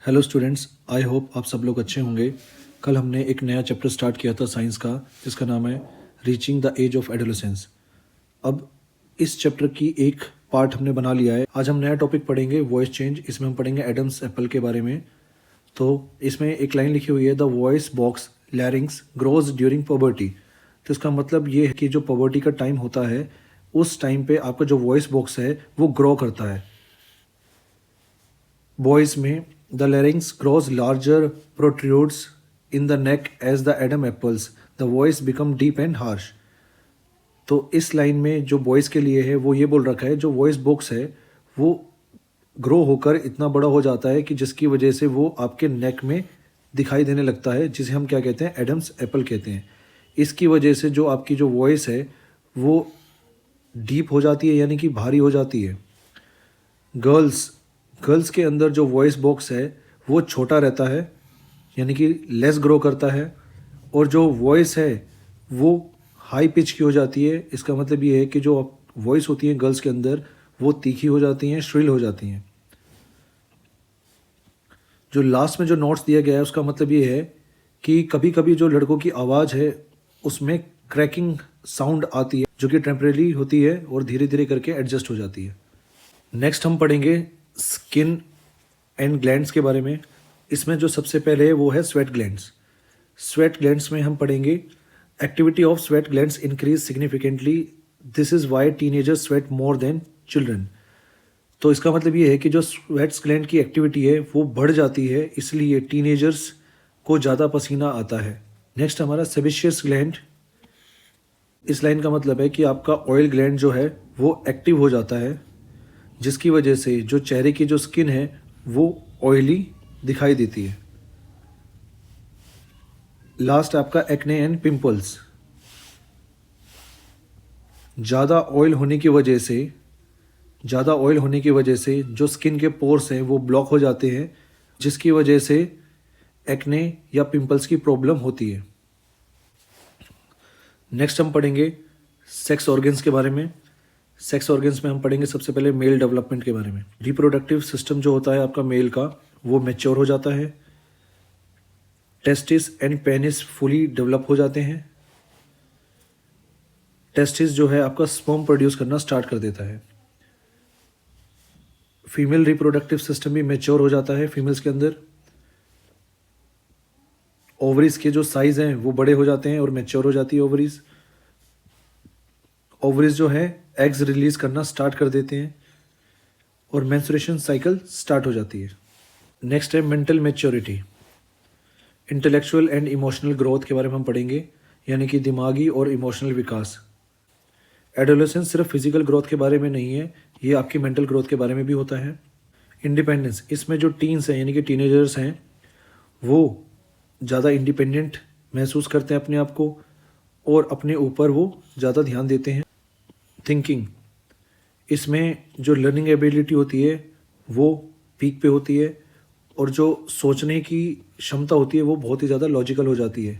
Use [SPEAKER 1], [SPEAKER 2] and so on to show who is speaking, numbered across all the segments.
[SPEAKER 1] Hello students, I hope आप सब लोग अच्छे होंगे। कल हमने एक नया चैप्टर स्टार्ट किया था साइंस का, जिसका नाम है reaching the age of adolescence. अब इस चैप्टर की एक पार्ट हमने बना लिया है। आज हम नया टॉपिक पढ़ेंगे, वॉइस चेंज। इसमें हम पढ़ेंगे एडम्स एप्पल के बारे में। तो इसमें एक लाइन लिखी हुई है, the voice box लैरिंग्स grows during poverty. तो इसका मतलब ये है कि जो पॉवर्टी का टाइम होता है, उस टाइम पे आपका जो वॉइस बॉक्स है वो ग्रो करता है। बॉयज़ में the larynx grows larger, protrudes in the neck as the Adam apples. The voice become deep and harsh. तो इस लाइन में जो बॉयज़ के लिए है वो ये बोल रखा है, जो वॉइस बॉक्स है वो ग्रो होकर इतना बड़ा हो जाता है कि जिसकी वजह से वो आपके नेक में दिखाई देने लगता है, जिसे हम क्या कहते हैं, एडम्स एप्पल कहते हैं। इसकी वजह से जो आपकी जो वॉइस है वो डीप हो जाती है, यानी कि भारी हो जाती है। गर्ल्स के अंदर जो वॉइस बॉक्स है वो छोटा रहता है, यानी कि लेस ग्रो करता है। और जो वॉइस है वो हाई पिच की हो जाती है। इसका मतलब ये है कि जो वॉइस होती है गर्ल्स के अंदर वो तीखी हो जाती हैं, श्रिल हो जाती हैं। जो लास्ट में जो नोट्स दिया गया है उसका मतलब ये है कि कभी कभी जो लड़कों की आवाज़ है उसमें क्रैकिंग साउंड आती है, जो कि टेम्परेरी होती है और धीरे धीरे करके एडजस्ट हो जाती है। नेक्स्ट हम पढ़ेंगे स्किन एंड ग्लैंड्स के बारे में। इसमें जो सबसे पहले है वो है स्वेट ग्लैंड्स। स्वेट ग्लैंड्स में हम पढ़ेंगे activity of sweat glands increase significantly, this is why teenagers sweat more than children. तो इसका मतलब ये है कि जो स्वेट ग्लैंड की एक्टिविटी है वो बढ़ जाती है, इसलिए टीनेजर्स को ज़्यादा पसीना आता है। नेक्स्ट हमारा सेबेशियस ग्लैंड। इस लाइन का मतलब है कि आपका ऑयल ग्लैंड जो है वो एक्टिव हो जाता है, जिसकी वजह से जो चेहरे की जो स्किन है वो ऑयली दिखाई देती है। लास्ट आपका एक्ने एंड पिंपल्स। ज़्यादा ऑयल होने की वजह से जो स्किन के पोर्स हैं वो ब्लॉक हो जाते हैं, जिसकी वजह से एक्ने या पिंपल्स की प्रॉब्लम होती है। नेक्स्ट हम पढ़ेंगे सेक्स ऑर्गन्स के बारे में। सेक्स ऑर्गन्स में हम पढ़ेंगे सबसे पहले मेल डेवलपमेंट के बारे में। रिप्रोडक्टिव सिस्टम जो होता है आपका मेल का वो मैच्योर हो जाता है। Testis and penis fully develop हो जाते हैं। टेस्टिस जो है आपका स्पर्म प्रोड्यूस करना स्टार्ट कर देता है। फीमेल रिप्रोडक्टिव सिस्टम भी मैच्योर हो जाता है फीमेल्स के अंदर। ओवरीज के जो साइज हैं वो बड़े हो जाते हैं और मैच्योर हो जाती है ओवरीज। ओवरीज जो है एग्स रिलीज करना स्टार्ट कर देते हैं और मेंस्ट्रुएशन साइकिल स्टार्ट हो जाती है। नेक्स्ट है mental maturity. Intellectual and emotional growth के बारे में हम पढ़ेंगे, यानी कि दिमागी और इमोशनल विकास। एडोलेसेंस सिर्फ फिजिकल ग्रोथ के बारे में नहीं है, ये आपकी मेंटल ग्रोथ के बारे में भी होता है। इंडिपेंडेंस, इसमें जो टीन्स हैं यानी कि टीनेजर्स हैं वो ज़्यादा इंडिपेंडेंट महसूस करते हैं अपने आप को और अपने ऊपर वो ज़्यादा ध्यान देते हैं। थिंकिंग, इसमें जो लर्निंग एबिलिटी होती है वो पीक पे होती है और जो सोचने की क्षमता होती है वो बहुत ही ज़्यादा लॉजिकल हो जाती है।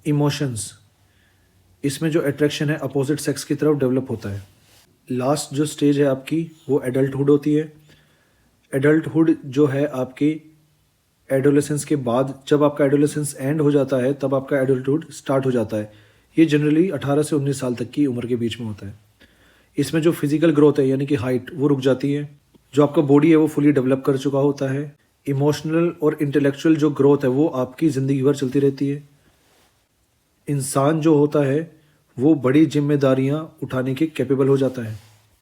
[SPEAKER 1] इमोशंस, इसमें जो अट्रैक्शन है अपोजिट सेक्स की तरफ डेवलप होता है। लास्ट जो स्टेज है आपकी वो एडल्टहुड होती है। एडल्टहुड जो है आपकी एडोलेसेंस के बाद, जब आपका एडोलेसेंस एंड हो जाता है तब आपका एडल्टहुड स्टार्ट हो जाता है। ये जनरली 18 से 19 साल तक की उम्र के बीच में होता है। इसमें जो फिजिकल ग्रोथ है यानी कि हाइट वो रुक जाती है। जो आपका बॉडी है वो फुली डेवलप कर चुका होता है। इमोशनल और इंटेलेक्चुअल जो ग्रोथ है वो आपकी ज़िंदगी भर चलती रहती है। इंसान जो होता है वो बड़ी जिम्मेदारियां उठाने के कैपेबल हो जाता है।